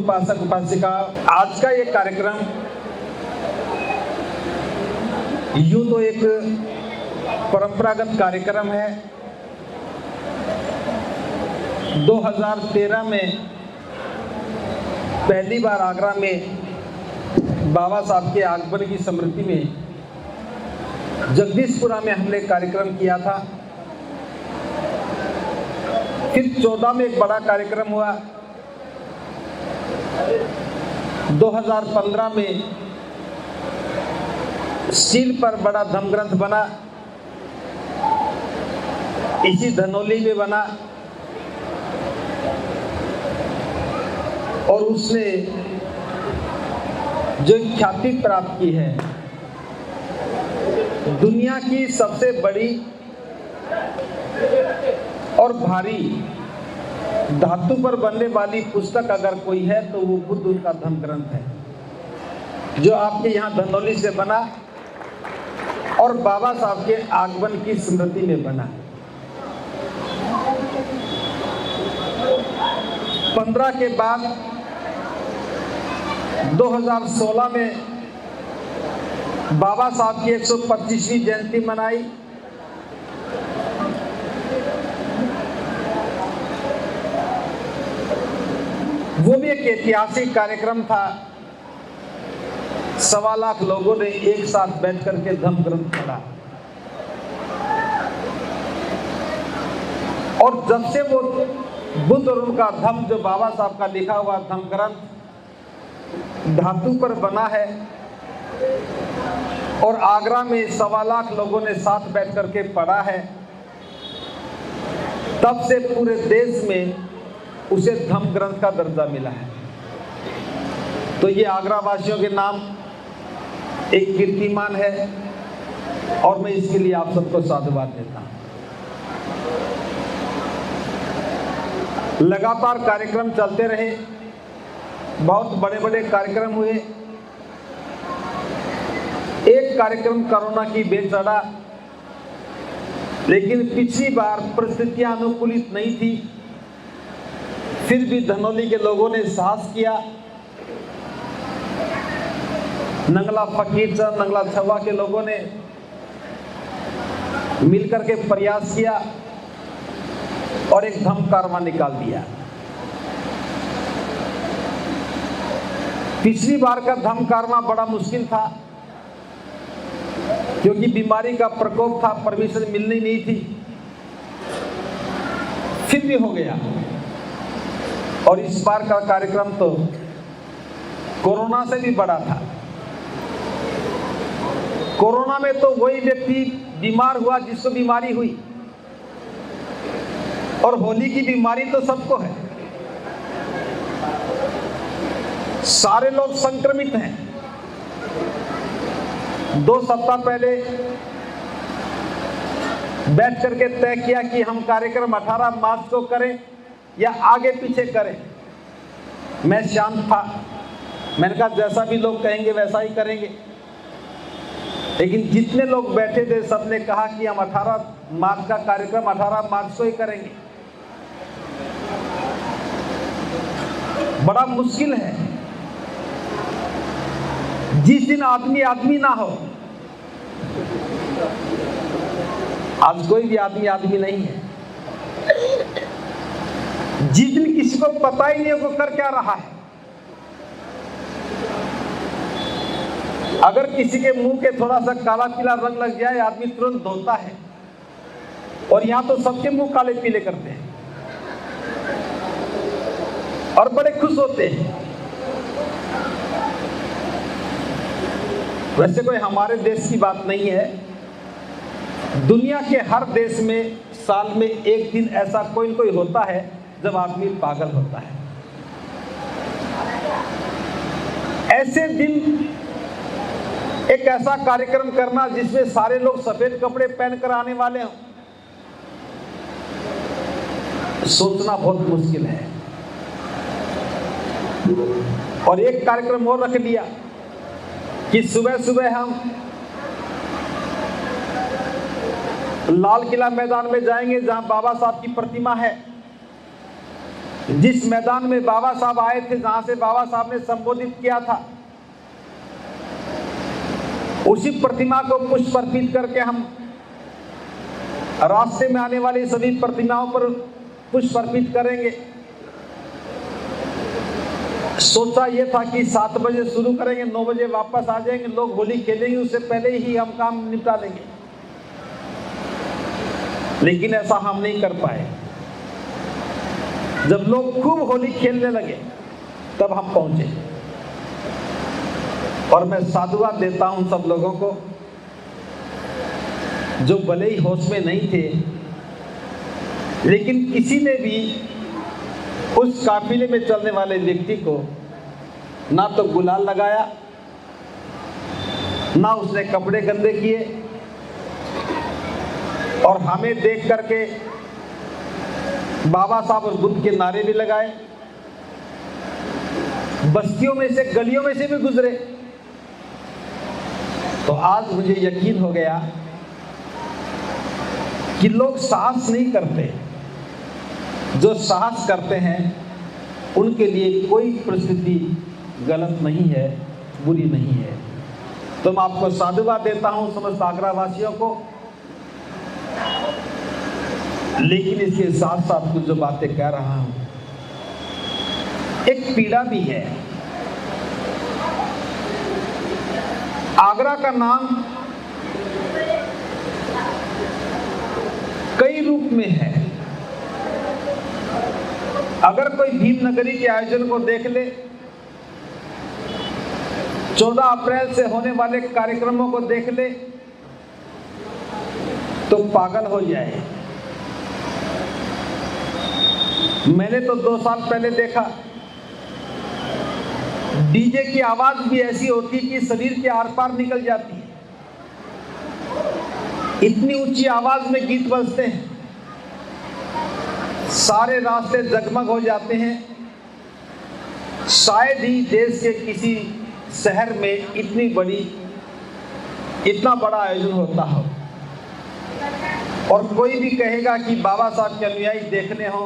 उपासक उपासिका, आज का ये कार्यक्रम यूं तो एक परंपरागत कार्यक्रम है। 2013 में पहली बार आगरा में बाबा साहब के आगमन की स्मृति में जगदीशपुरा में हमने कार्यक्रम किया था। फिर 14 में एक बड़ा कार्यक्रम हुआ। 2015 में स्टील पर बड़ा धर्मग्रंथ बना, इसी धनौली में बना और उसने जो ख्याति प्राप्त की है, दुनिया की सबसे बड़ी और भारी धातु पर बनने वाली पुस्तक अगर कोई है तो वो बुद्ध उनका धम्म ग्रंथ है, जो आपके यहाँ धनौली से बना और बाबा साहब के आगमन की स्मृति में बना। 15 के बाद 2016 में बाबा साहब की 125वीं जयंती मनाई। वो भी एक ऐतिहासिक कार्यक्रम था। 1.25 लाख लोगों ने एक साथ बैठ करके धम्म ग्रंथ पढ़ा और जब से वो बुद्ध और उनका धम्म, जो बाबा साहब का लिखा हुआ धम्म ग्रंथ धातु पर बना है और आगरा में 1.25 लाख लोगों ने साथ बैठ करके पढ़ा है, तब से पूरे देश में उसे धम्म ग्रंथ का दर्जा मिला है। तो ये आगरा वासियों के नाम एक कीर्तिमान है और मैं इसके लिए आप सबको साधुवाद देता हूं। लगातार कार्यक्रम चलते रहे, बहुत बड़े बड़े कार्यक्रम हुए। एक कार्यक्रम कोरोना की बेल चढ़ा, लेकिन पिछली बार परिस्थितियां अनुकूलित नहीं थी, फिर भी धनौली के लोगों ने साहस किया। नंगला फकीर चंद, नंगला छवा के लोगों ने मिलकर के प्रयास किया और एक धम्म कारवां निकाल दिया। पिछली बार का धम्म कारवां बड़ा मुश्किल था, क्योंकि बीमारी का प्रकोप था, परमिशन मिलनी नहीं थी, फिर भी हो गया। और इस बार का कार्यक्रम तो कोरोना से भी बड़ा था। कोरोना में तो वही व्यक्ति बीमार हुआ जिसको बीमारी हुई, और होली की बीमारी तो सबको है, सारे लोग संक्रमित हैं। 2 सप्ताह पहले बैठ करके तय किया कि हम कार्यक्रम 18 मार्च को करें या आगे पीछे करें। मैं शांत था, मैंने कहा जैसा भी लोग कहेंगे वैसा ही करेंगे। लेकिन जितने लोग बैठे थे सबने कहा कि हम 18 मार्च का कार्यक्रम 18 मार्च को ही करेंगे। बड़ा मुश्किल है, जिस दिन आदमी आदमी ना हो। आज कोई भी आदमी आदमी नहीं है। जिस दिन किसी को पता ही नहीं है वो कर क्या रहा है। अगर किसी के मुंह के थोड़ा सा काला पीला रंग लग जाए, आदमी तुरंत धोता है, और यहां तो सबके मुंह काले पीले करते हैं और बड़े खुश होते हैं। वैसे कोई हमारे देश की बात नहीं है, दुनिया के हर देश में साल में एक दिन ऐसा कोई न कोई होता है जब आदमी पागल होता है। ऐसे दिन एक ऐसा कार्यक्रम करना जिसमें सारे लोग सफेद कपड़े पहनकर आने वाले हों, सोचना बहुत मुश्किल है। और एक कार्यक्रम और रख लिया कि सुबह सुबह हम लाल किला मैदान में जाएंगे, जहां बाबा साहब की प्रतिमा है, जिस मैदान में बाबा साहब आए थे, जहां से बाबा साहब ने संबोधित किया था, उसी प्रतिमा को पुष्प अर्पित करके हम रास्ते में आने वाली सभी प्रतिमाओं पर पुष्प अर्पित करेंगे। सोचा यह था कि 7 बजे शुरू करेंगे, 9 बजे वापस आ जाएंगे, लोग होली खेलेंगे, उससे पहले ही हम काम निपटा लेंगे, लेकिन ऐसा हम नहीं कर पाए। जब लोग खूब होली खेलने लगे तब हम पहुंचे। और मैं साधुवाद देता हूं सब लोगों को जो भले ही होश में नहीं थे, लेकिन किसी ने भी उस काफिले में चलने वाले व्यक्ति को ना तो गुलाल लगाया, ना उसने कपड़े गंदे किए, और हमें देख करके बाबा साहब और बुद्ध के नारे भी लगाए। बस्तियों में से, गलियों में से भी गुजरे। तो आज मुझे यकीन हो गया कि लोग साहस नहीं करते, जो साहस करते हैं उनके लिए कोई परिस्थिति गलत नहीं है, बुरी नहीं है। तो मैं आपको साधुवाद देता हूं समस्त आगरा वासियों को, लेकिन इसके साथ साथ कुछ जो बातें कह रहा हूं, एक पीड़ा भी है। आगरा का नाम कई रूप में है। अगर कोई भीम नगरी के आयोजन को देख ले, 14 अप्रैल से होने वाले कार्यक्रमों को देख ले, तो पागल हो जाए। मैंने तो 2 साल पहले देखा, डीजे की आवाज भी ऐसी होती कि शरीर के आर पार निकल जाती है। इतनी ऊंची आवाज में गीत बजते हैं, सारे रास्ते जगमग हो जाते हैं। शायद ही देश के किसी शहर में इतना बड़ा आयोजन होता हो। और कोई भी कहेगा कि बाबा साहब के अनुयायी देखने हो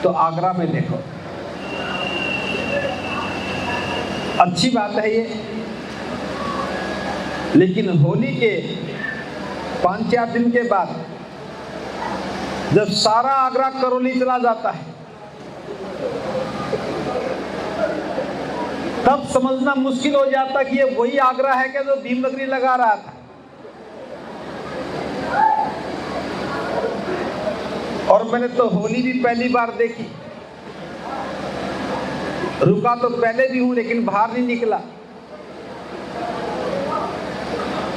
तो आगरा में देखो। अच्छी बात है ये, लेकिन होली के 5-4 दिन के बाद जब सारा आगरा करौली चला जाता है, तब समझना मुश्किल हो जाता कि ये वही आगरा है क्या जो भीमनगरी लगा रहा था। और मैंने तो होली भी पहली बार देखी, रुका तो पहले भी हूं लेकिन बाहर नहीं निकला।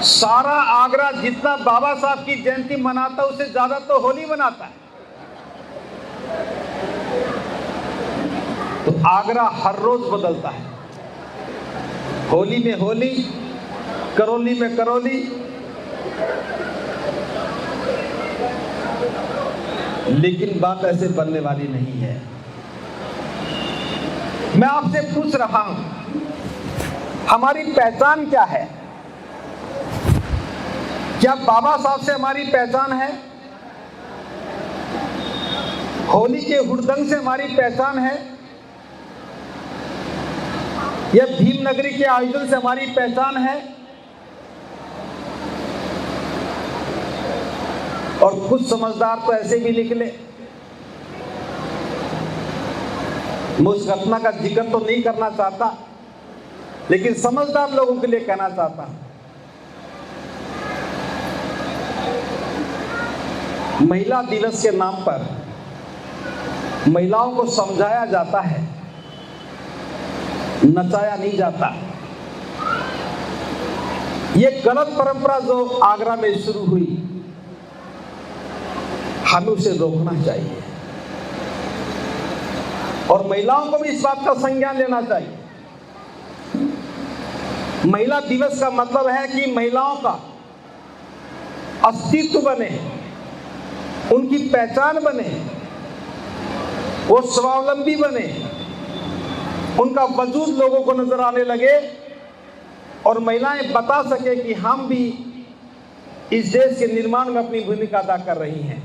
सारा आगरा जितना बाबा साहब की जयंती मनाता उससे ज्यादा तो होली मनाता है। तो आगरा हर रोज बदलता है, होली में होली, करौली में करौली। लेकिन बात ऐसे बनने वाली नहीं है। मैं आपसे पूछ रहा हूं, हमारी पहचान क्या है? क्या बाबा साहब से हमारी पहचान है? होली के हुड़दंग से हमारी पहचान है? या भीम नगरी के आयोजन से हमारी पहचान है? और कुछ समझदार तो ऐसे भी निकले। मैं उस घटना का जिक्र तो नहीं करना चाहता, लेकिन समझदार लोगों के लिए कहना चाहता हूं। महिला दिवस के नाम पर महिलाओं को समझाया जाता है, नचाया नहीं जाता। यह गलत परंपरा जो आगरा में शुरू हुई, हमें उसे रोकना चाहिए और महिलाओं को भी इस बात का संज्ञान लेना चाहिए। महिला दिवस का मतलब है कि महिलाओं का अस्तित्व बने, उनकी पहचान बने, वो स्वावलंबी बने, उनका वजूद लोगों को नजर आने लगे और महिलाएं बता सके कि हम भी इस देश के निर्माण में अपनी भूमिका अदा कर रही हैं।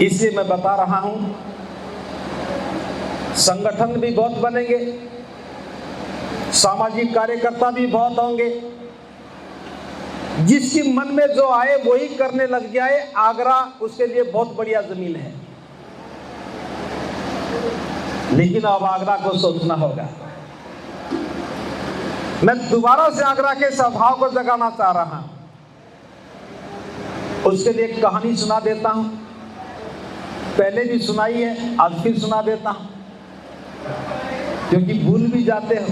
इसलिए मैं बता रहा हूं, संगठन भी बहुत बनेंगे, सामाजिक कार्यकर्ता भी बहुत होंगे। जिसकी मन में जो आए वही करने लग जाए, आगरा उसके लिए बहुत बढ़िया जमीन है। लेकिन अब आगरा को सोचना होगा। मैं दोबारा से आगरा के स्वभाव को जगाना चाह रहा हूं। उसके लिए एक कहानी सुना देता हूं, पहले भी सुनाई है, आज फिर सुना देता हूं, क्योंकि भूल भी जाते हो।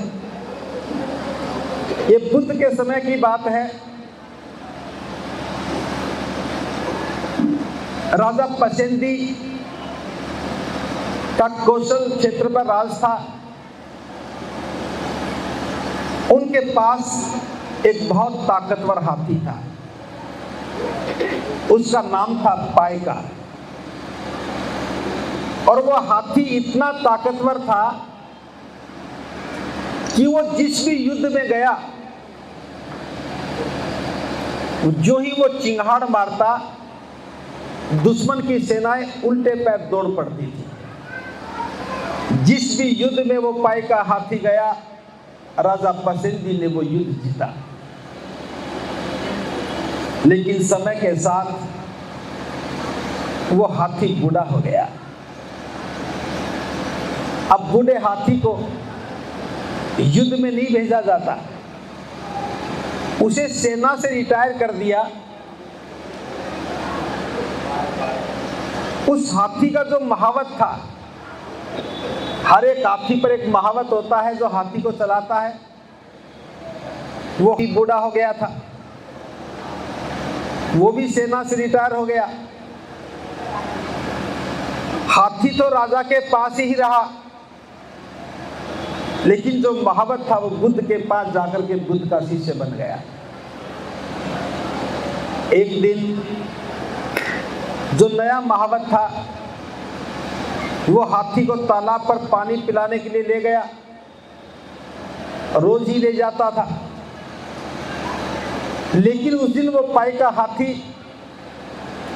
ये बुद्ध के समय की बात है। राजा पसेंदी का कौशल क्षेत्र पर राज था। उनके पास एक बहुत ताकतवर हाथी था। उसका नाम था पाइका। और वो हाथी इतना ताकतवर था कि वो जिस भी युद्ध में गया, जो ही वो चिंगाड़ मारता, दुश्मन की सेनाएं उल्टे पैर दौड़ पड़ती थी। जिस भी युद्ध में वो पाइका हाथी गया, राजा पसेंदी ने वो युद्ध जीता। लेकिन समय के साथ वो हाथी बूढ़ा हो गया। अब बूढ़े हाथी को युद्ध में नहीं भेजा जाता, उसे सेना से रिटायर कर दिया। उस हाथी का जो महावत था, हर एक हाथी पर एक महावत होता है जो हाथी को चलाता है, वो बूढ़ा हो गया था। वो भी सेना से रिटायर हो गया। हाथी तो राजा के पास ही रहा, लेकिन जो महावत था वो बुद्ध के पास जाकर के बुद्ध का शिष्य बन गया। एक दिन जो नया महावत था वो हाथी को तालाब पर पानी पिलाने के लिए ले गया। रोज ही ले जाता था, लेकिन उस दिन वो पाइका हाथी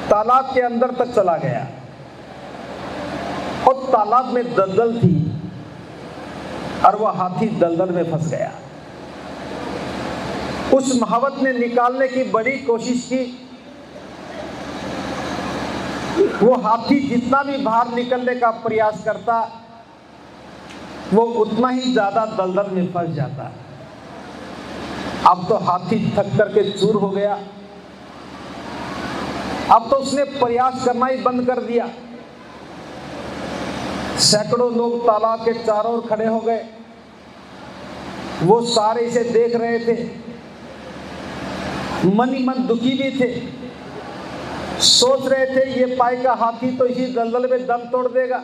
तालाब के अंदर तक चला गया और तालाब में दलदल थी और वह हाथी दलदल में फंस गया। उस महावत ने निकालने की बड़ी कोशिश की। वो हाथी जितना भी बाहर निकलने का प्रयास करता, वो उतना ही ज्यादा दलदल में फंस जाता। अब तो हाथी थक करके चूर हो गया। अब तो उसने प्रयास करना ही बंद कर दिया। सैकड़ों लोग तालाब के चारों ओर खड़े हो गए। वो सारे इसे देख रहे थे, मन ही मन दुखी भी थे। सोच रहे थे ये पाइका हाथी तो इसी दलदल में दम तोड़ देगा।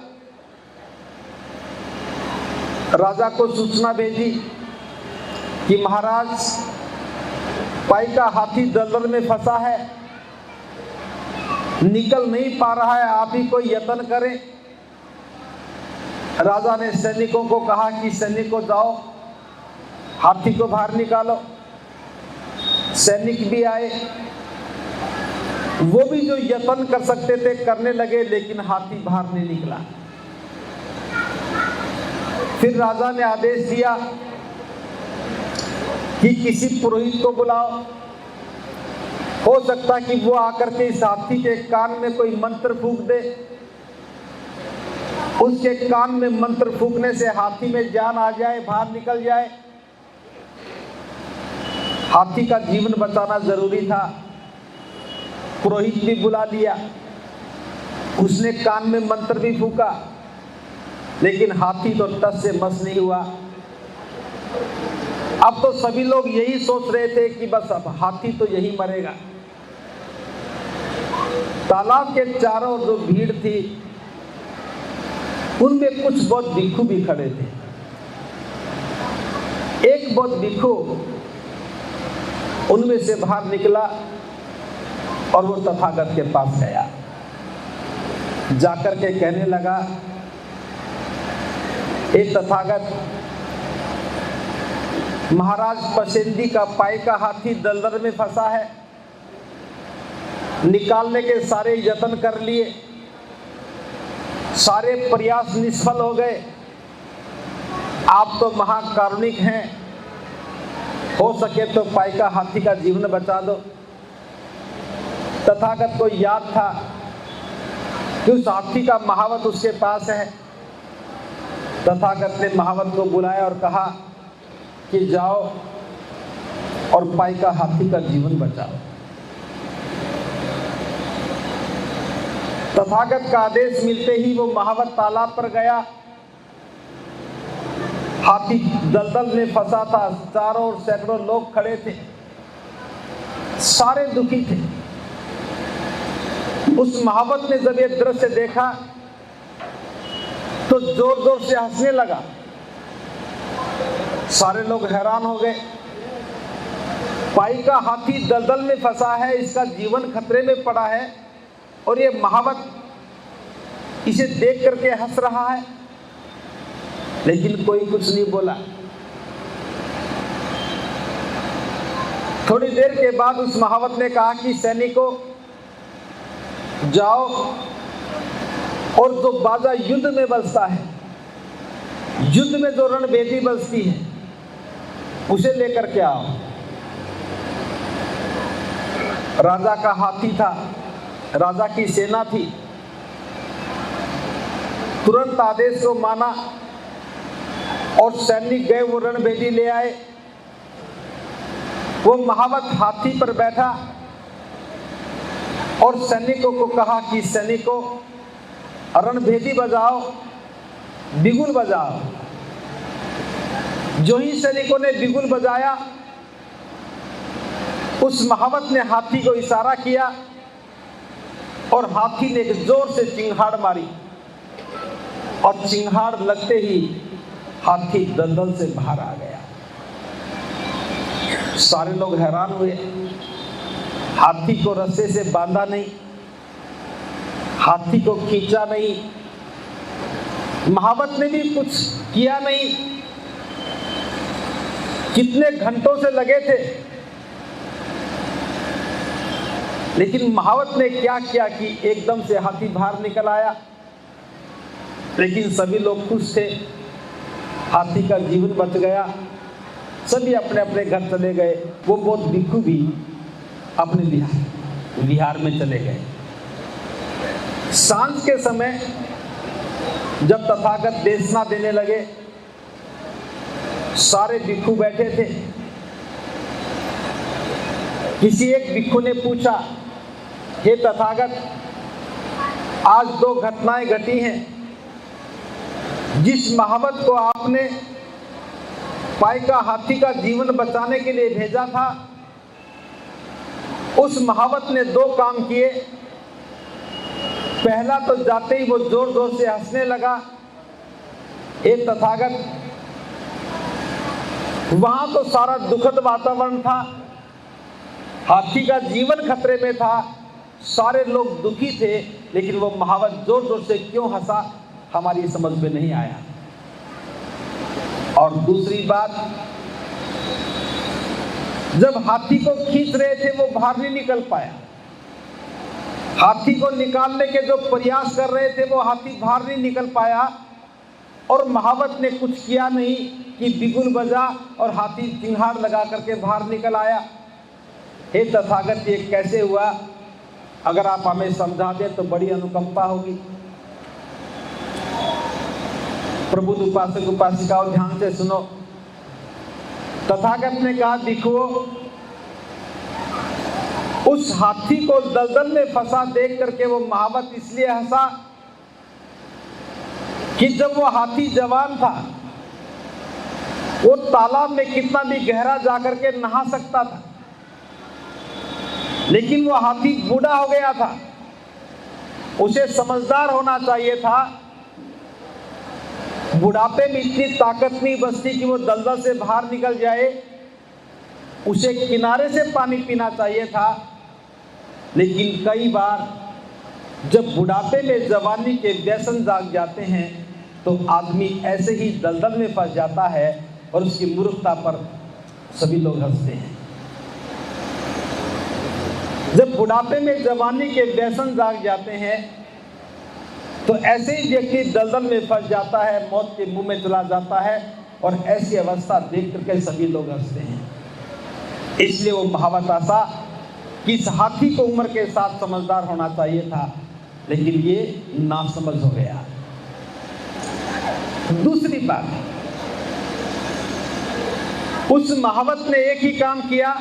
राजा को सूचना भेजी कि महाराज, पाइका हाथी दलदल में फंसा है, निकल नहीं पा रहा है, आप ही कोई यत्न करें। राजा ने सैनिकों को कहा कि सैनिकों जाओ, हाथी को बाहर निकालो। सैनिक भी आए, वो भी जो यत्न कर सकते थे करने लगे, लेकिन हाथी बाहर नहीं निकला। फिर राजा ने आदेश दिया कि किसी पुरोहित को बुलाओ। हो सकता कि वो आकर के इस हाथी के कान में कोई मंत्र फूंक दे। उसके कान में मंत्र फूंकने से हाथी में जान आ जाए, बाहर निकल जाए। हाथी का जीवन बचाना जरूरी था। पुरोहित भी बुला लिया, उसने कान में मंत्र भी फूंका, लेकिन हाथी तो टस से मस नहीं हुआ। अब तो सभी लोग यही सोच रहे थे कि बस अब हाथी तो यही मरेगा। तालाब के चारों जो भीड़ थी, उनमें कुछ बौद्ध भिक्षु भी खड़े थे। एक बौद्ध भिक्षु उनमें से बाहर निकला और वो तथागत के पास गया। जाकर के कहने लगा, ए तथागत, महाराज पसेंदी का पाइका हाथी दलदल में फंसा है, निकालने के सारे यत्न कर लिए, सारे प्रयास निष्फल हो गए। आप तो महाकारुणिक हैं, हो सके तो पाइका हाथी का जीवन बचा दो। तथागत को याद था कि उस हाथी का महावत उसके पास है। तथागत ने महावत को बुलाया और कहा कि जाओ और पाइका हाथी का जीवन बचाओ। तथागत का आदेश मिलते ही वो महावत तालाब पर गया। हाथी दलदल में फंसा था, चारों ओर सैकड़ों लोग खड़े थे, सारे दुखी थे। उस महावत ने जब ये दृश्य देखा तो जोर जोर से हंसने लगा। सारे लोग हैरान हो गए। पाइका हाथी दलदल में फंसा है, इसका जीवन खतरे में पड़ा है और ये महावत इसे देख करके हंस रहा है, लेकिन कोई कुछ नहीं बोला। थोड़ी देर के बाद उस महावत ने कहा कि सैनिकों, जाओ और जो बाजा युद्ध में बजता है, युद्ध में जो रणभेदी बजती है, उसे लेकर के आओ। राजा का हाथी था, राजा की सेना थी। तुरंत आदेश को माना और सैनिक गए, वो रणभेदी ले आए। वो महावत हाथी पर बैठा और सैनिकों को कहा कि सैनिकों, रणभेदी बजाओ, बिगुल बजाओ। जो ही सैनिकों ने बिगुल बजाया, उस महावत ने हाथी को इशारा किया और हाथी ने एक जोर से चिंगाड़ मारी और चिंगाड़ लगते ही हाथी दलदल से बाहर आ गया। सारे लोग हैरान हुए। हाथी को रस्से से बांधा नहीं, हाथी को खींचा नहीं, महावत ने भी कुछ किया नहीं। कितने घंटों से लगे थे, लेकिन महावत ने क्या किया कि एकदम से हाथी बाहर निकल आया। लेकिन सभी लोग खुश थे, हाथी का जीवन बच गया। सभी अपने अपने घर चले गए। वो बहुत भिक्षु भी अपने विहार में चले गए। सांझ के समय जब तथागत देशना देने लगे, सारे भिक्षु बैठे थे। किसी एक भिक्षु ने पूछा, हे तथागत, आज दो घटनाएं घटी हैं। जिस महावत को आपने पाइका हाथी का जीवन बचाने के लिए भेजा था, उस महावत ने दो काम किए। पहला तो जाते ही वो जोर जोर से हंसने लगा। एक तथागत, वहां तो सारा दुखद वातावरण था, हाथी का जीवन खतरे में था, सारे लोग दुखी थे, लेकिन वो महावत जोर जोर से क्यों हंसा, हमारी समझ में नहीं आया। और दूसरी बात, जब हाथी को खींच रहे थे वो बाहर नहीं निकल पाया। हाथी को निकालने के जो प्रयास कर रहे थे वो हाथी बाहर नहीं निकल पाया। और महावत ने कुछ किया नहीं कि बिगुल बजा और हाथी चिंगाड़ लगा करके बाहर निकल आया। हे तथागत, ये कैसे हुआ? अगर आप हमें समझा दें तो बड़ी अनुकंपा होगी। प्रबुद्ध उपासक उपासिकाओं, ध्यान से सुनो। तथागत ने कहा, भिक्षुओं, उस हाथी को दलदल में फंसा देख करके वो महावत इसलिए हंसा कि जब वो हाथी जवान था, वो तालाब में कितना भी गहरा जाकर के नहा सकता था, लेकिन वो हाथी बूढ़ा हो गया था। उसे समझदार होना चाहिए था। बुढ़ापे में इतनी ताकत नहीं बचती कि वो दलदल से बाहर निकल जाए। उसे किनारे से पानी पीना चाहिए था। लेकिन कई बार जब बुढ़ापे में जवानी के व्यसन जाग जाते हैं तो आदमी ऐसे ही दलदल में फंस जाता है और उसकी मूर्खता पर सभी लोग हंसते हैं। जब बुढ़ापे में जवानी के व्यसन जाग जाते हैं तो ऐसे ही व्यक्ति दलदल में फंस जाता है, मौत के मुंह में चला जाता है, और ऐसी अवस्था देख करके सभी लोग हंसते हैं। इसलिए वो महावत आशा कि इस हाथी को उम्र के साथ समझदार होना चाहिए था, लेकिन ये नासमझ हो गया। दूसरी बात, उस महावत ने एक ही काम किया,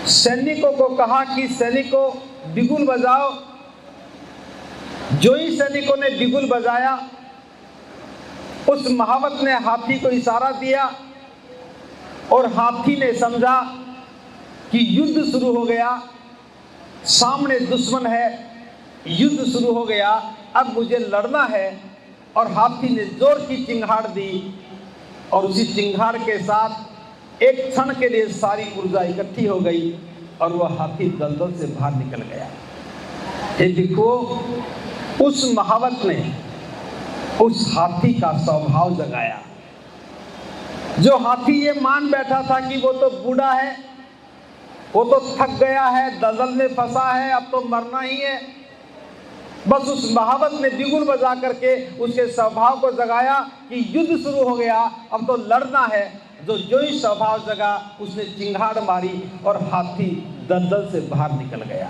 सैनिकों को कहा कि सैनिकों बिगुल बजाओ। जो ही सैनिकों ने बिगुल बजाया, उस महावत ने हाथी को इशारा दिया और हाथी ने समझा कि युद्ध शुरू हो गया, सामने दुश्मन है, युद्ध शुरू हो गया, अब मुझे लड़ना है। और हाथी ने जोर की चिंगाड़ दी और उसी चिंगाड़ के साथ एक क्षण के लिए सारी ऊर्जा इकट्ठी हो गई और वह हाथी दलदल से बाहर निकल गया। ये देखो, उस महावत ने उस हाथी का स्वभाव जगाया। जो हाथी ये मान बैठा था कि वो तो बूढ़ा है, वो तो थक गया है, दलदल में फंसा है, अब तो मरना ही है, बस उस महावत ने बिगुल बजा करके उसके स्वभाव को जगाया कि युद्ध शुरू हो गया, अब तो लड़ना है। जो ही स्वभाव जगा, उसने चिंगाड़ मारी और हाथी दलदल से बाहर निकल गया।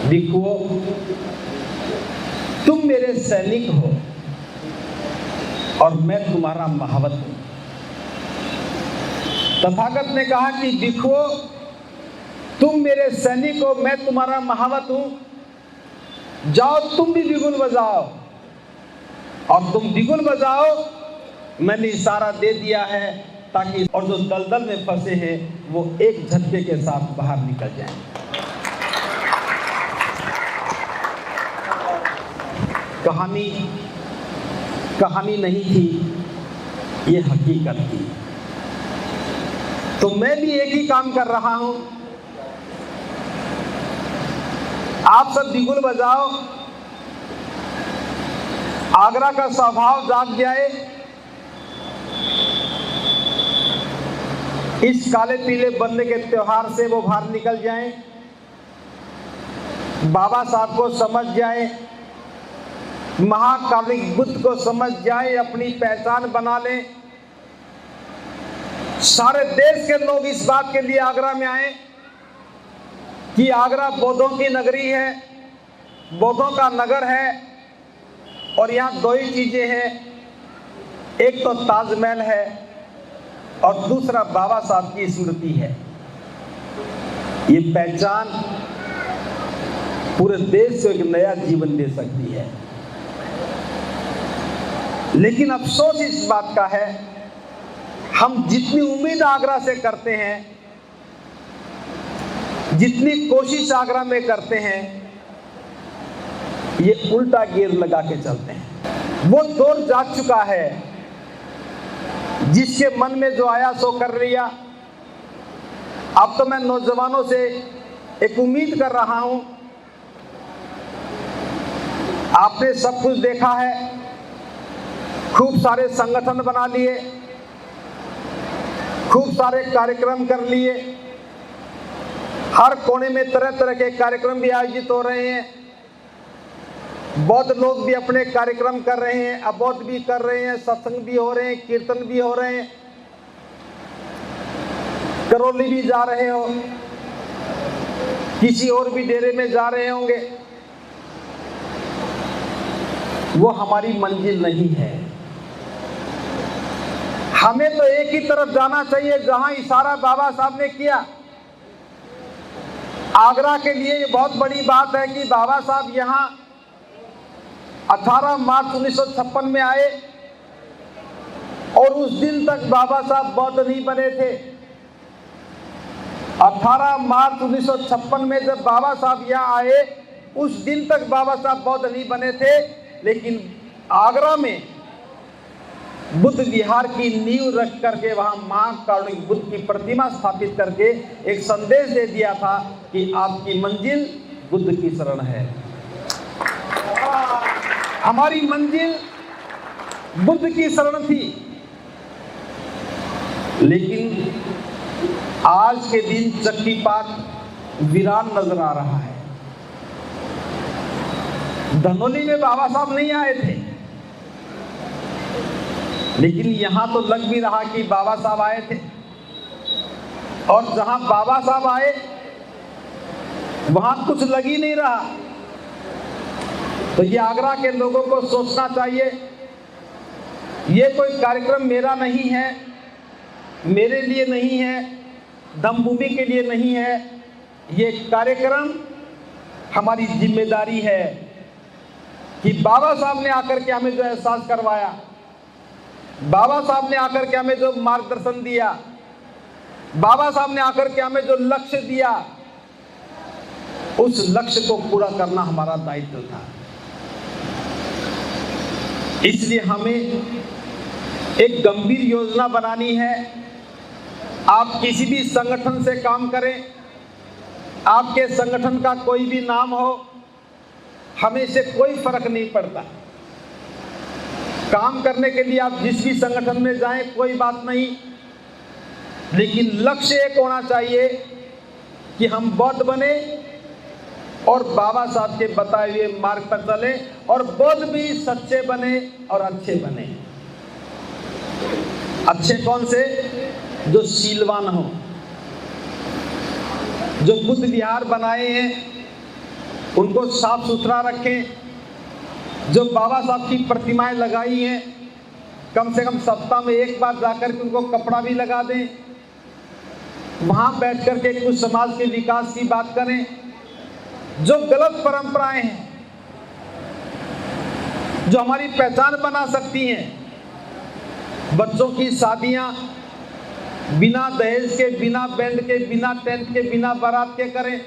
देखो, तुम मेरे सैनिक हो और मैं तुम्हारा महावत हूं। तथागत ने कहा कि देखो, तुम मेरे सैनिक हो, मैं तुम्हारा महावत हूं, जाओ तुम भी बिगुल बजाओ। और तुम बिगुल बजाओ, मैंने इशारा दे दिया है, ताकि और जो दलदल में फंसे हैं वो एक झटके के साथ बाहर निकल जाएं। कहानी नहीं थी, ये हकीकत थी। तो मैं भी एक ही काम कर रहा हूं, आप सब बिगुल बजाओ, आगरा का स्वभाव जाग जाए, इस काले पीले बनने के त्योहार से वो बाहर निकल जाएं, बाबा साहब को समझ जाए, महाकालिक बुद्ध को समझ जाए, अपनी पहचान बना लें। सारे देश के लोग इस बात के लिए आगरा में आए कि आगरा बौद्धों की नगरी है, बौद्धों का नगर है, और यहाँ दो ही चीजें हैं, एक तो ताजमहल है और दूसरा बाबा साहब की स्मृति है। ये पहचान पूरे देश को एक नया जीवन दे सकती है। लेकिन अफसोस इस बात का है, हम जितनी उम्मीद आगरा से करते हैं, जितनी कोशिश आगरा में करते हैं, ये उल्टा गियर लगा के चलते हैं। वो दौर जा चुका है, जिसके मन में जो आया सो कर लिया। अब तो मैं नौजवानों से एक उम्मीद कर रहा हूं, आपने सब कुछ देखा है, खूब सारे संगठन बना लिए, खूब सारे कार्यक्रम कर लिए, हर कोने में तरह तरह के कार्यक्रम भी आयोजित हो रहे हैं, बौद्ध लोग भी अपने कार्यक्रम कर रहे हैं, अबौद्ध भी कर रहे हैं, सत्संग भी हो रहे हैं, कीर्तन भी हो रहे हैं, करौली भी जा रहे हो, किसी और भी डेरे में जा रहे होंगे। वो हमारी मंजिल नहीं है। हमें तो एक ही तरफ जाना चाहिए, जहां इशारा बाबा साहब ने किया। आगरा के लिए ये बहुत बड़ी बात है कि बाबा साहब यहां 18 मार्च 1956 में आए और उस दिन तक बाबा साहब बौद्ध नहीं बने थे। 18 मार्च 1956 में जब बाबा साहब यहाँ आए, उस दिन तक बाबा साहब बौद्ध नहीं बने थे, लेकिन आगरा में बुद्ध विहार की नींव रख करके वहां महाकारुणिक बुद्ध की प्रतिमा स्थापित करके एक संदेश दे दिया था कि आपकी मंजिल बुद्ध की शरण है। हमारी मंजिल बुद्ध की शरण थी, लेकिन आज के दिन चक्की पाठ वीरान नजर आ रहा है। धनौली में बाबा साहब नहीं आए थे, लेकिन यहां तो लग भी रहा कि बाबा साहब आए थे। और जहां बाबा साहब आए वहां कुछ लग ही नहीं रहा। तो ये आगरा के लोगों को सोचना चाहिए, ये कोई कार्यक्रम मेरा नहीं है, मेरे लिए नहीं है, धम्मभूमि के लिए नहीं है। ये कार्यक्रम हमारी जिम्मेदारी है कि बाबा साहब ने आकर के हमें जो एहसास करवाया, बाबा साहब ने आकर के हमें जो मार्गदर्शन दिया, बाबा साहब ने आकर के हमें जो लक्ष्य दिया, उस लक्ष्य को पूरा करना हमारा दायित्व था। इसलिए हमें एक गंभीर योजना बनानी है। आप किसी भी संगठन से काम करें, आपके संगठन का कोई भी नाम हो, हमें इससे कोई फर्क नहीं पड़ता। काम करने के लिए आप जिस भी संगठन में जाएं कोई बात नहीं, लेकिन लक्ष्य एक होना चाहिए कि हम बौद्ध बने और बाबा साहब के बताए हुए मार्ग पर चले, और बौद्ध भी सच्चे बने और अच्छे बने। अच्छे कौन से? जो शीलवान हो, जो बुद्ध विहार बनाए हैं उनको साफ सुथरा रखें, जो बाबा साहब की प्रतिमाएं लगाई हैं कम से कम सप्ताह में एक बार जाकर के उनको कपड़ा भी लगा दें, वहां बैठ कर के कुछ समाज के विकास की बात करें। जो गलत परंपराएं हैं जो हमारी पहचान बना सकती हैं, बच्चों की शादियां बिना दहेज के, बिना बैंड के, बिना टेंट के, बिना बारात के करें।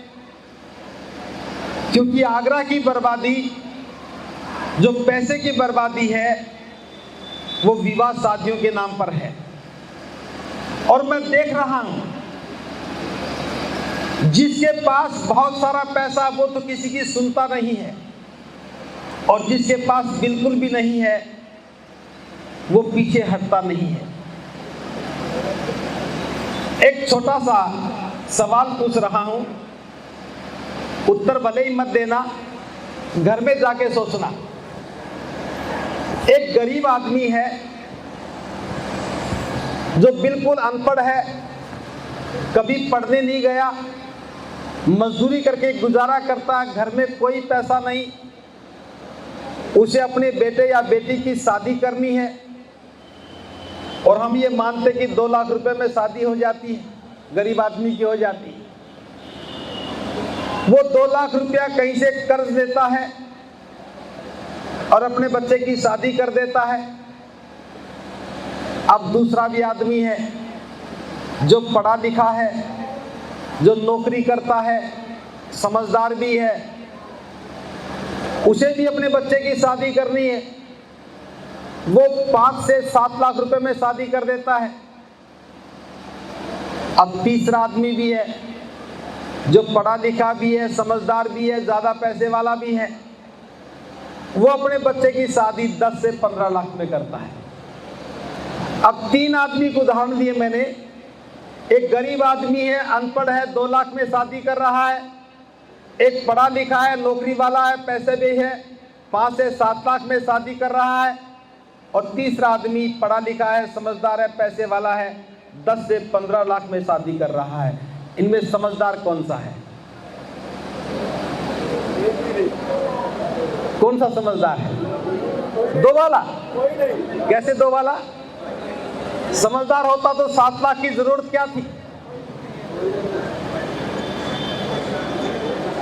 क्योंकि आगरा की बर्बादी, जो पैसे की बर्बादी है, वो विवाह शादियों के नाम पर है। और मैं देख रहा हूं, जिसके पास बहुत सारा पैसा वो तो किसी की सुनता नहीं है, और जिसके पास बिल्कुल भी नहीं है वो पीछे हटता नहीं है। एक छोटा सा सवाल पूछ रहा हूं, उत्तर भले ही मत देना, घर में जाके सोचना। एक गरीब आदमी है जो बिल्कुल अनपढ़ है, कभी पढ़ने नहीं गया, मजदूरी करके गुजारा करता है, घर में कोई पैसा नहीं, उसे अपने बेटे या बेटी की शादी करनी है, और हम ये मानते कि 2 लाख रुपए में शादी हो जाती है, गरीब आदमी की हो जाती है। वो 2 लाख रुपया कहीं से कर्ज लेता है और अपने बच्चे की शादी कर देता है। अब दूसरा भी आदमी है जो पढ़ा लिखा है, जो नौकरी करता है, समझदार भी है, उसे भी अपने बच्चे की शादी करनी है, वो 5 से 7 लाख रुपए में शादी कर देता है। अब तीसरा आदमी भी है जो पढ़ा लिखा भी है, समझदार भी है, ज्यादा पैसे वाला भी है, वो अपने बच्चे की शादी 10 से 15 लाख में करता है। अब 3 आदमी को उदाहरण दिए मैंने। एक गरीब आदमी है, अनपढ़ है, 2 लाख में शादी कर रहा है। एक पढ़ा लिखा है, नौकरी वाला है, पैसे भी है, 5 से 7 लाख में शादी कर रहा है। और तीसरा आदमी पढ़ा लिखा है, समझदार है, पैसे वाला है, 10 से 15 लाख में शादी कर रहा है। इनमें समझदार कौन सा है? कौन सा समझदार है? 2 वाला? कैसे 2 वाला? समझदार होता तो 7 लाख की जरूरत क्या थी?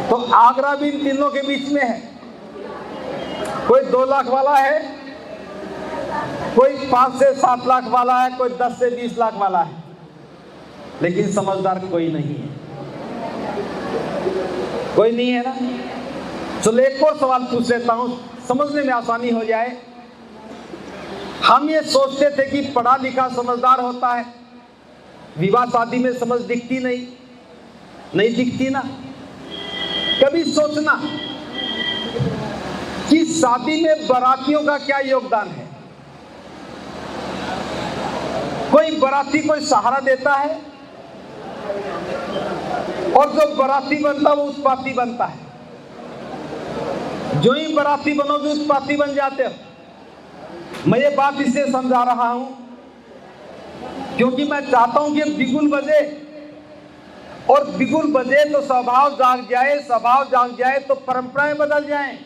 तो आगरा भी इन तीनों के बीच में है। कोई 2 लाख वाला है, कोई 5 से 7 लाख वाला है, कोई 10 से 20 लाख वाला है, लेकिन समझदार कोई नहीं है। कोई नहीं है ना? चलो एक और सवाल पूछ लेता हूं, समझने में आसानी हो जाए। हम ये सोचते थे कि पढ़ा लिखा समझदार होता है, विवाह शादी में समझ दिखती नहीं दिखती ना। कभी सोचना कि शादी में बारातियों का क्या योगदान है? कोई बाराती कोई सहारा देता है, और जो बाराती बनता है वो उत्पाती बनता है। जो ही बाराती बनोगे उत्पाती बन जाते हो। मैं ये बात इसलिए समझा रहा हूं क्योंकि मैं चाहता हूं कि बिगुल बजे, और बिगुल बजे तो स्वभाव जाग जाए, स्वभाव जाग जाए तो परंपराएं बदल जाएं।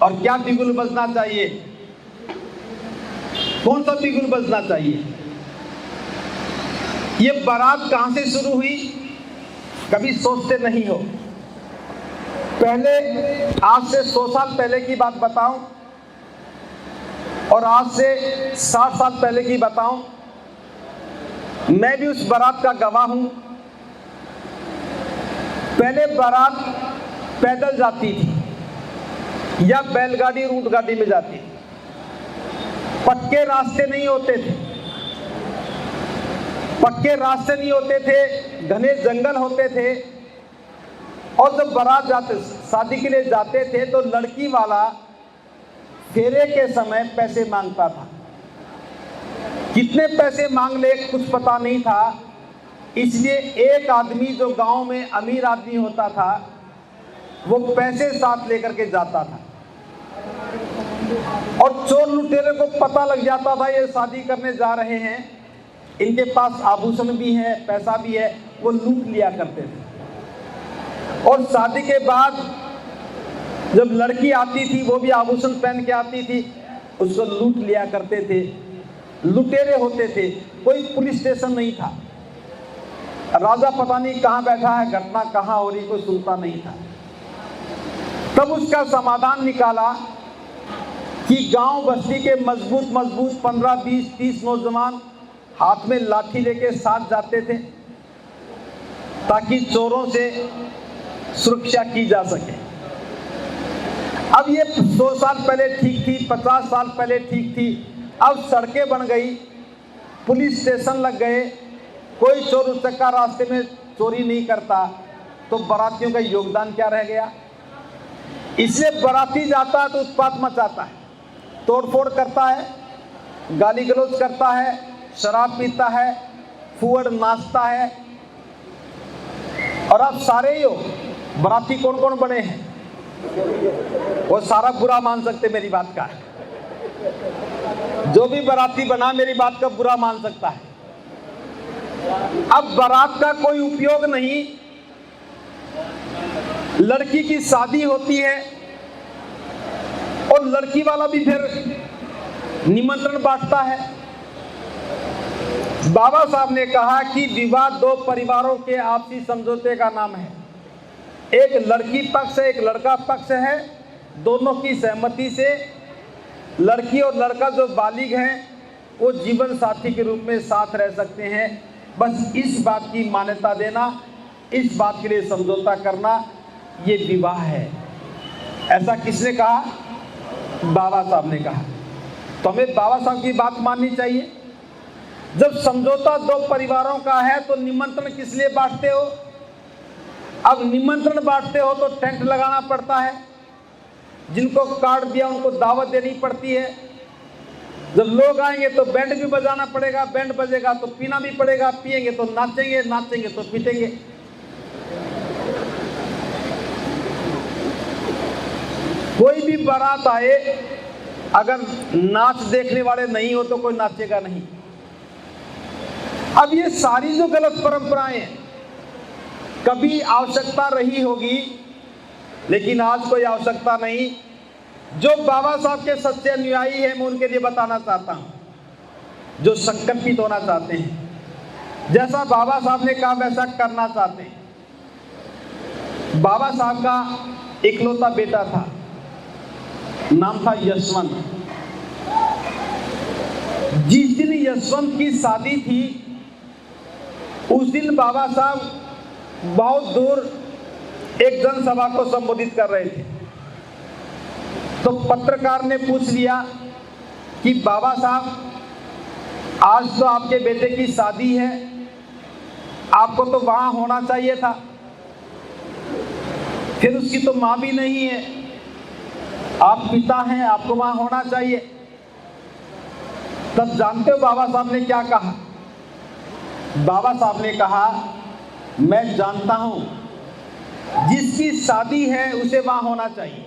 और क्या बिगुल बजना चाहिए? कौन सा बिगुल बजना चाहिए? ये बारात कहां से शुरू हुई कभी सोचते नहीं हो। पहले आज से 100 साल पहले की बात बताऊं और आज से 60 साल पहले की बताऊं, मैं भी उस बारात का गवाह हूं। पहले बारात पैदल जाती थी या बैलगाड़ी ऊंट गाड़ी में जाती थी। पक्के रास्ते नहीं होते थे, पक्के रास्ते नहीं होते थे, घने जंगल होते थे। और जब बारात जाते शादी के लिए जाते थे तो लड़की वाला फेरे के समय पैसे मांगता था। कितने पैसे मांग ले कुछ पता नहीं था, इसलिए एक आदमी जो गांव में अमीर आदमी होता था वो पैसे साथ लेकर के जाता था, और चोर लुटेरे को पता लग जाता था ये शादी करने जा रहे हैं, इनके पास आभूषण भी है, पैसा भी है, वो लूट लिया करते थे। और शादी के बाद जब लड़की आती थी वो भी आभूषण पहन के आती थी, उसको लूट लिया करते थे। लुटेरे होते थे, कोई पुलिस स्टेशन नहीं था, राजा पता नहीं कहाँ बैठा है, घटना कहाँ हो रही कोई सुनता नहीं था। तब उसका समाधान निकाला कि गांव बस्ती के मजबूत मजबूत 15, 20, 30 नौजवान हाथ में लाठी लेके साथ जाते थे ताकि चोरों से सुरक्षा की जा सके। अब ये 100 साल पहले ठीक थी, 50 साल पहले ठीक थी। अब सड़कें बन गई, पुलिस स्टेशन लग गए, कोई चोर उचक्का रास्ते में चोरी नहीं करता, तो बारातियों का योगदान क्या रह गया? इसलिए बाराती जाता है तो उत्पात मचाता है, तोड़फोड़ करता है, गाली गलौज करता है, शराब पीता है, फुअड़ नाचता है। और अब सारे ही हो, बाराती कौन कौन बने हैं वो सारा बुरा मान सकते मेरी बात का। जो भी बाराती बना मेरी बात का बुरा मान सकता है। अब बारात का कोई उपयोग नहीं, लड़की की शादी होती है और लड़की वाला भी फिर निमंत्रण बांटता है। बाबा साहब ने कहा कि विवाह 2 परिवारों के आपसी समझौते का नाम है। एक लड़की पक्ष है, एक लड़का पक्ष है, दोनों की सहमति से लड़की और लड़का जो बालिग हैं वो जीवन साथी के रूप में साथ रह सकते हैं। बस इस बात की मान्यता देना, इस बात के लिए समझौता करना, ये विवाह है। ऐसा किसने कहा? बाबा साहब ने कहा। तो हमें बाबा साहब की बात माननी चाहिए। जब समझौता 2 परिवारों का है तो निमंत्रण किस लिए बांटते हो? अब निमंत्रण बांटते हो तो टेंट लगाना पड़ता है, जिनको कार्ड दिया उनको दावत देनी पड़ती है। जब लोग आएंगे तो बैंड भी बजाना पड़ेगा, बैंड बजेगा तो पीना भी पड़ेगा, पिएंगे तो नाचेंगे, नाचेंगे तो पीटेंगे। कोई भी बारात आए, अगर नाच देखने वाले नहीं हो तो कोई नाचेगा नहीं। अब ये सारी जो गलत परंपराएं हैं, कभी आवश्यकता रही होगी, लेकिन आज कोई आवश्यकता नहीं। जो बाबा साहब के सच्चे अनुयायी हैं मैं उनके लिए बताना चाहता हूं, जो संकल्पित होना चाहते हैं, जैसा बाबा साहब ने कहा वैसा करना चाहते हैं। बाबा साहब का इकलौता बेटा था, नाम था यशवंत। जिस दिन यशवंत की शादी थी उस दिन बाबा साहब बहुत दूर एक जनसभा को संबोधित कर रहे थे। तो पत्रकार ने पूछ लिया कि बाबा साहब आज तो आपके बेटे की शादी है, आपको तो वहां होना चाहिए था, फिर उसकी तो मां भी नहीं है, आप पिता हैं, आपको वहां होना चाहिए। तब जानते हो बाबा साहब ने क्या कहा? बाबा साहब ने कहा, मैं जानता हूं जिसकी शादी है उसे वहां होना चाहिए,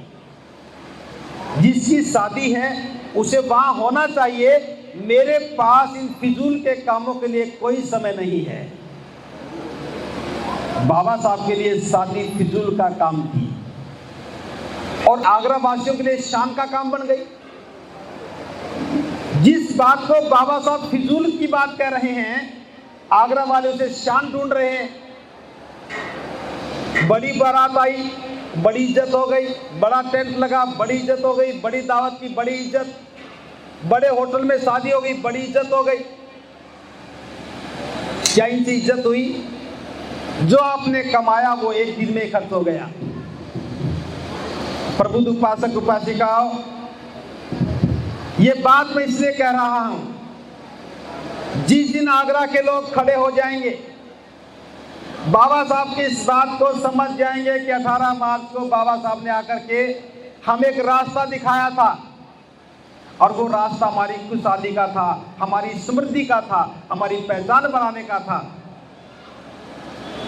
जिसकी शादी है उसे वहां होना चाहिए। मेरे पास इन फिजूल के कामों के लिए कोई समय नहीं है। बाबा साहब के लिए शादी फिजूल का काम थी और आगरा वासियों के लिए शान का काम बन गई। जिस बात को बाबा साहब फिजूल की बात कह रहे हैं, आगरा वाले उसे शान ढूंढ रहे हैं। बड़ी बारात आई, बड़ी इज्जत हो गई, बड़ा टेंट लगा, बड़ी इज्जत हो गई, बड़ी दावत की, बड़ी इज्जत, बड़े होटल में शादी हो गई, बड़ी इज्जत हो गई। क्या इनसे इज्जत हुई? जो आपने कमाया वो एक दिन में खर्च हो गया। प्रबुद्ध उपासक उपासिकाओं, ये बात मैं इसलिए कह रहा हूं, जिस दिन आगरा के लोग खड़े हो जाएंगे, बाबा साहब की इस बात को समझ जाएंगे कि 18 मार्च को बाबा साहब ने आकर के हमें एक रास्ता दिखाया था और वो रास्ता हमारी खुशहाली का था, हमारी समृद्धि का था, हमारी पहचान बनाने का था।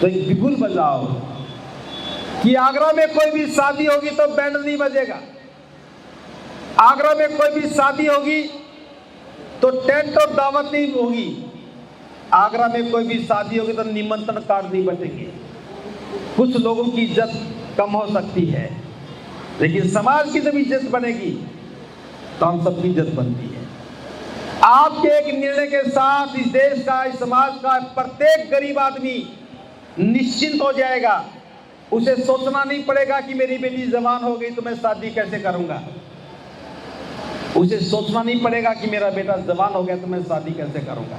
तो एक बिगुल बजाओ कि आगरा में कोई भी शादी होगी तो बैंड नहीं बजेगा, आगरा में कोई भी शादी होगी तो टेंट और दावत नहीं होगी, आगरा में कोई भी शादी होगी तो निमंत्रण कार्ड नहीं बटेंगे। कुछ लोगों की इज्जत कम हो सकती है, लेकिन समाज की जब इज्जत बनेगी तो हम सबकी इज्जत बनती है। आपके एक निर्णय के साथ इस देश का, इस समाज का प्रत्येक गरीब आदमी निश्चिंत हो जाएगा। उसे सोचना नहीं पड़ेगा कि मेरी बेटी जवान हो गई तो मैं शादी कैसे करूंगा। उसे सोचना नहीं पड़ेगा कि मेरा बेटा जवान हो गया तो मैं शादी कैसे करूंगा।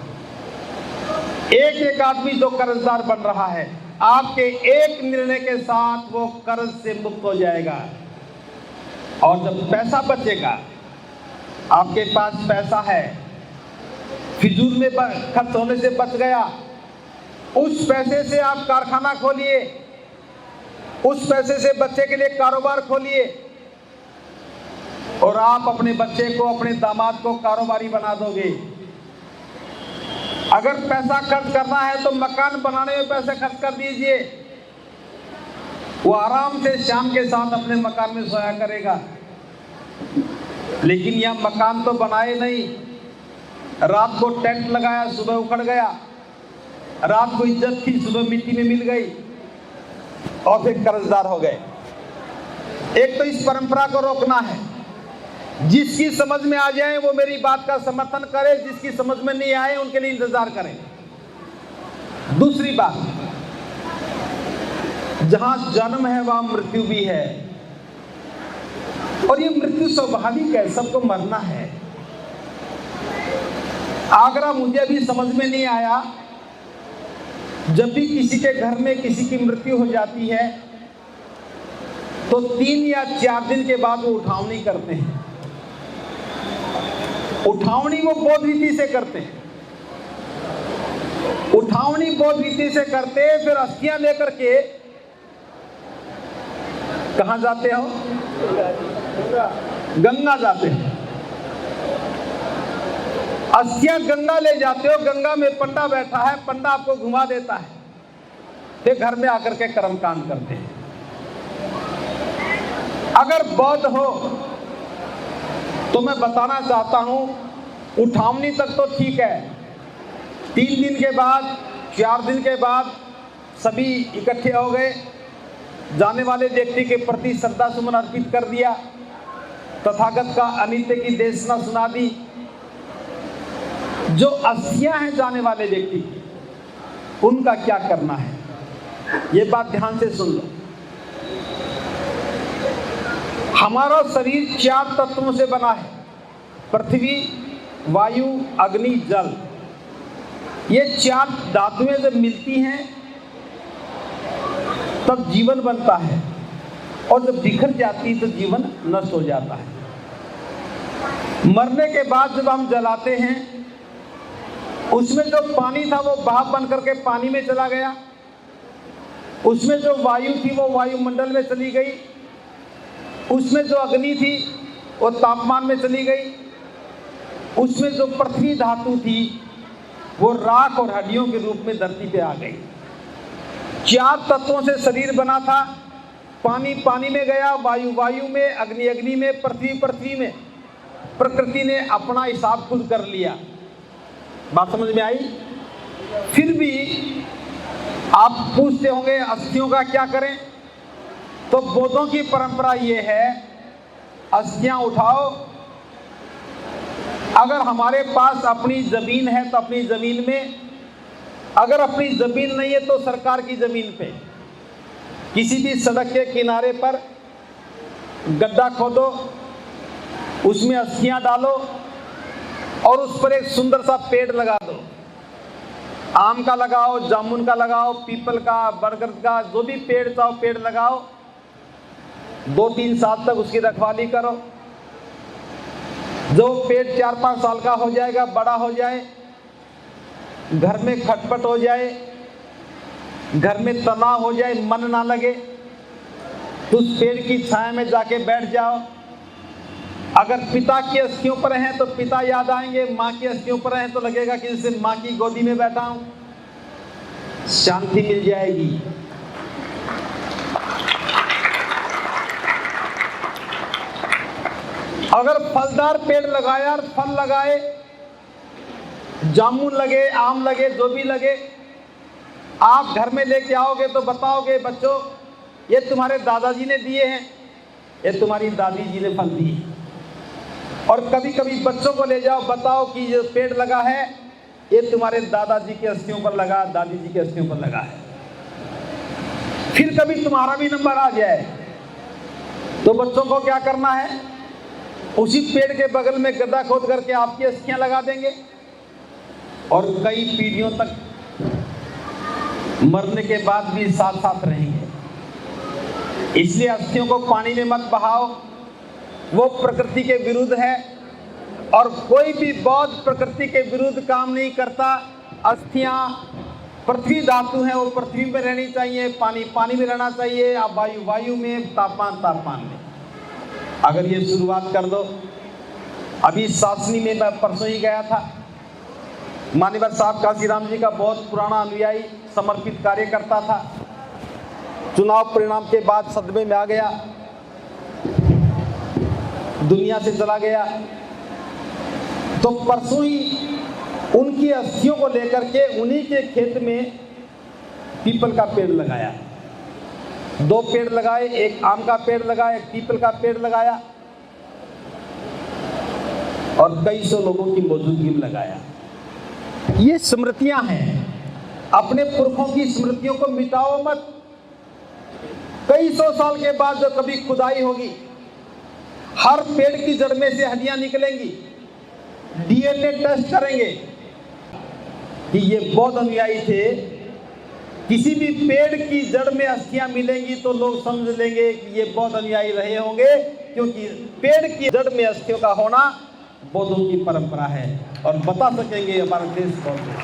एक एक आदमी जो कर्जदार बन रहा है, आपके एक निर्णय के साथ वो कर्ज से मुक्त हो जाएगा। और जब पैसा बचेगा, आपके पास पैसा है, फिजूल में खर्च होने से बच गया, उस पैसे से आप कारखाना खोलिए, उस पैसे से बच्चे के लिए कारोबार खोलिए और आप अपने बच्चे को, अपने दामाद को कारोबारी बना दोगे। अगर पैसा खर्च करना है तो मकान बनाने में पैसे खर्च कर दीजिए, वो आराम से शाम के साथ अपने मकान में सोया करेगा। लेकिन यह मकान तो बनाए नहीं, रात को टेंट लगाया, सुबह उखड़ गया, रात को इज्जत थी, सुबह मिट्टी में मिल गई और फिर कर्जदार हो गए। एक तो इस परंपरा को रोकना है। जिसकी समझ में आ जाए वो मेरी बात का समर्थन करे, जिसकी समझ में नहीं आए उनके लिए इंतजार करें। दूसरी बात, जहां जन्म है वहां मृत्यु भी है और ये मृत्यु स्वाभाविक है, सबको मरना है। आगरा मुझे अभी समझ में नहीं आया, जब भी किसी के घर में किसी की मृत्यु हो जाती है तो 3 या 4 दिन के बाद वो उठावनी करते हैं। उठावनी वो बौद्ध रीति से करते हैं, उठावनी बौद्ध रीति से करते हैं। फिर अस्थियां लेकर के कहां जाते हो? गंगा जाते हैं। अस्थियां गंगा ले जाते हो, गंगा में पंडा बैठा है, पंडा आपको घुमा देता है, फिर घर में आकर के कर्मकांड करते हैं। अगर बौद्ध हो तो मैं बताना चाहता हूं, उठावनी तक तो ठीक है, 3 दिन के बाद, 4 दिन के बाद सभी इकट्ठे हो गए, जाने वाले व्यक्ति के प्रति श्रद्धा सुमन अर्पित कर दिया, तथागत का अनित्य की देशना सुना दी। जो अस्थियां हैं जाने वाले व्यक्ति की, उनका क्या करना है, ये बात ध्यान से सुन लो। हमारा शरीर 4 तत्वों से बना है, पृथ्वी, वायु, अग्नि, जल। ये 4 धातुएं जब मिलती हैं तब जीवन बनता है और जब बिखर जाती है तो जीवन नष्ट हो जाता है। मरने के बाद जब हम जलाते हैं, उसमें जो पानी था वो भाप बन करके पानी में चला गया, उसमें जो वायु थी वो वायुमंडल में चली गई, उसमें जो अग्नि थी वो तापमान में चली गई, उसमें जो पृथ्वी धातु थी वो राख और हड्डियों के रूप में धरती पे आ गई। 4 तत्वों से शरीर बना था, पानी पानी में गया, वायु वायु में, अग्नि अग्नि में, पृथ्वी पृथ्वी में। प्रकृति ने अपना हिसाब खुद कर लिया। बात समझ में आई? फिर भी आप पूछते होंगे अस्थियों का क्या करें? तो बौद्धों की परंपरा ये है, अस्थियां उठाओ। अगर हमारे पास अपनी जमीन है तो अपनी जमीन में, अगर अपनी जमीन नहीं है तो सरकार की जमीन पे किसी भी सड़क के किनारे पर गड्ढा खोदो, उसमें अस्थियां डालो और उस पर एक सुंदर सा पेड़ लगा दो। आम का लगाओ, जामुन का लगाओ, पीपल का, बरगद का, जो भी पेड़ चाहो पेड़ लगाओ। 2-3 साल तक उसकी रखवाली करो। जो पेड़ 4-5 साल का हो जाएगा, बड़ा हो जाए, घर में खटपट हो जाए, घर में तनाव हो जाए, मन ना लगे, तो उस पेड़ की छाया में जाके बैठ जाओ। अगर पिता की अस्थियों पर हैं तो पिता याद आएंगे, माँ की अस्थियों पर हैं तो लगेगा कि जैसे माँ की गोदी में बैठा हूं। शांति मिल जाएगी। अगर फलदार पेड़ लगाया और फल लगाए, जामुन लगे, आम लगे, जो भी लगे, आप घर में लेके आओगे तो बताओगे बच्चों ये तुम्हारे दादाजी ने दिए हैं, ये तुम्हारी दादी जी ने फल दिए। और कभी कभी बच्चों को ले जाओ, बताओ कि ये पेड़ लगा है ये तुम्हारे दादाजी के अस्थियों पर लगा, दादी जी के अस्थियों पर लगा है। फिर कभी तुम्हारा भी नंबर आ जाए तो बच्चों को क्या करना है, उसी पेड़ के बगल में गड्ढा खोद करके आपकी अस्थियां लगा देंगे और कई पीढ़ियों तक मरने के बाद भी साथ साथ रहेंगे। इसलिए अस्थियों को पानी में मत बहाओ, वो प्रकृति के विरुद्ध है और कोई भी बौद्ध प्रकृति के विरुद्ध काम नहीं करता। अस्थियां पृथ्वी धातु हैं, वो पृथ्वी में रहनी चाहिए, पानी पानी में रहना चाहिए, अब वायु वायु में, तापमान तापमान में। अगर ये शुरुआत कर दो। अभी सासनी में मैं परसों ही गया था। मान्यवर साहब काशीराम जी का बहुत पुराना अनुयायी, समर्पित कार्यकर्ता था। चुनाव परिणाम के बाद सदमे में आ गया, दुनिया से चला गया। तो परसों ही उनकी अस्थियों को लेकर के उन्हीं के खेत में पीपल का पेड़ लगाया। 2 पेड़ लगाए, एक आम का पेड़ लगाया, एक पीपल का पेड़ लगाया और कई सौ लोगों की मौजूदगी में लगाया। ये स्मृतियां हैं, अपने पुरखों की स्मृतियों को मिटाओ मत। कई सौ साल के बाद जो कभी खुदाई होगी, हर पेड़ की जड़ में से हड्डियां निकलेंगी, डीएनए टेस्ट करेंगे कि ये बौद्ध अनुयायी थे। किसी भी पेड़ की जड़ में अस्थियां मिलेंगी तो लोग समझ लेंगे कि ये बौद्ध अनुयायी रहे होंगे, क्योंकि पेड़ की जड़ में अस्थियों का होना बौद्धों की परंपरा है और बता सकेंगे हमारा देश बौद्ध है।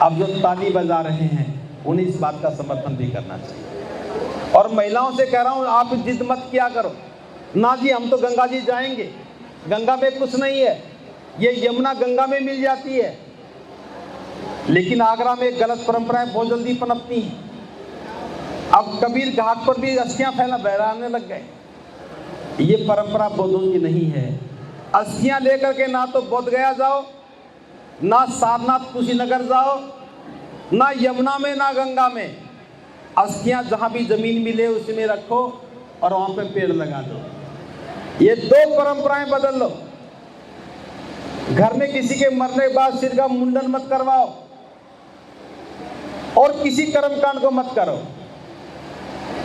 अब जो ताली बजा रहे हैं उन्हें इस बात का समर्थन भी करना चाहिए। और महिलाओं से कह रहा हूं, आप जिद मत किया करो ना जी, हम तो गंगा जी जाएंगे, गंगा में कुछ नहीं है, ये यमुना गंगा में मिल जाती है। लेकिन आगरा में गलत परंपराएं बहुत जल्दी पनपती हैं। अब कबीर घाट पर भी अस्थियां बहराने लग गए। ये परंपरा बौद्धों की नहीं है। अस्थियां लेकर के ना तो बोध गया जाओ, ना सारनाथ कुशीनगर जाओ, ना यमुना में ना गंगा में। अस्थियां जहां भी जमीन मिले उसमें रखो और वहां पे पेड़ लगा दो। ये 2 परंपराएं बदल लो। घर में किसी के मरने के बाद सिर का मुंडन मत करवाओ और किसी कर्मकांड को मत करो।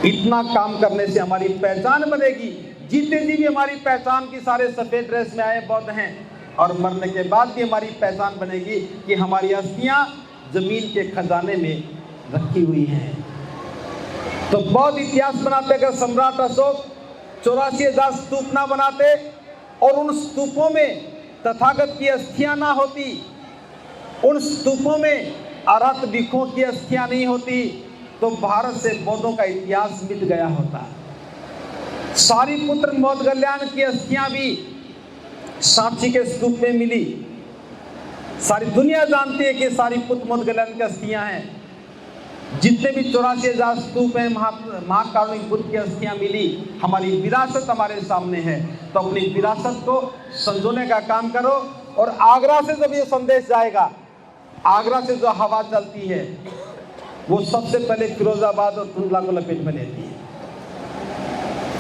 इतना काम करने से हमारी पहचान बनेगी। जीते जी भी हमारी पहचान की सारे सफेद ड्रेस में आए बौद्ध हैं और मरने के बाद भी हमारी पहचान बनेगी कि हमारी अस्थियां जमीन के खजाने में रखी हुई हैं। तो बौद्ध इतिहास बनाते अगर सम्राट अशोक 84,000 स्तूप ना बनाते और उन स्तूपों में तथागत की अस्थियां ना होती, उन स्तूपों में अरहत भिक्षुओं की अस्थियां नहीं होती, तो भारत से बौद्धों का इतिहास मिट गया होता। सारिपुत्र मोदगल्याण की अस्थियां भी सांची के स्तूप में मिली। सारी दुनिया जानती है कि सारिपुत्र मोदगल्याण की अस्थियां हैं। जितने भी 84,000 स्तूप हैं, महाकारुणिक बुद्ध की अस्थियां मिली, हमारी विरासत हमारे सामने है। तो अपनी विरासत को संजोने का काम करो। और आगरा से जब ये संदेश जाएगा, आगरा से जो हवा चलती है वो सबसे पहले फिरोजाबाद और टुंडला को लपेट में लेती है।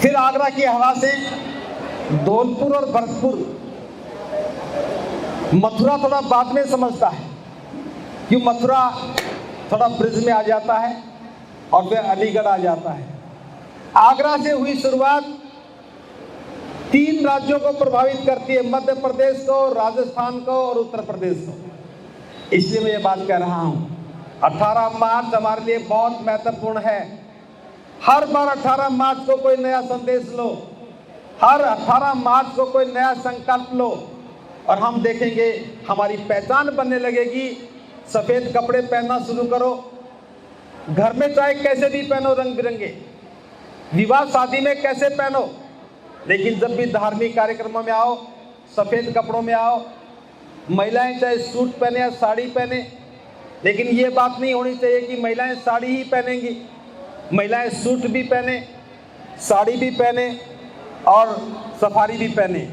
फिर आगरा की हवा से धौलपुर और भरतपुर, मथुरा थोड़ा बाद में समझता है, क्यों मथुरा थोड़ा ब्रिज में आ जाता है और फिर अलीगढ़ आ जाता है। आगरा से हुई शुरुआत 3 राज्यों को प्रभावित करती है, मध्य प्रदेश को, राजस्थान को और उत्तर प्रदेश को। इसलिए मैं ये बात कह रहा हूं, 18 मार्च हमारे लिए बहुत महत्वपूर्ण है। हर बार 18 मार्च को कोई नया संदेश लो, हर 18 मार्च को कोई नया संकल्प लो और हम देखेंगे हमारी पहचान बनने लगेगी। सफेद कपड़े पहनना शुरू करो, घर में चाहे कैसे भी पहनो, रंग बिरंगे, विवाह शादी में कैसे पहनो, लेकिन जब भी धार्मिक कार्यक्रमों में आओ सफेद कपड़ों में आओ। महिलाएं चाहे सूट पहने या साड़ी पहने, लेकिन ये बात नहीं होनी चाहिए कि महिलाएं साड़ी ही पहनेंगी। महिलाएं सूट भी पहने, साड़ी भी पहने और सफारी भी पहने।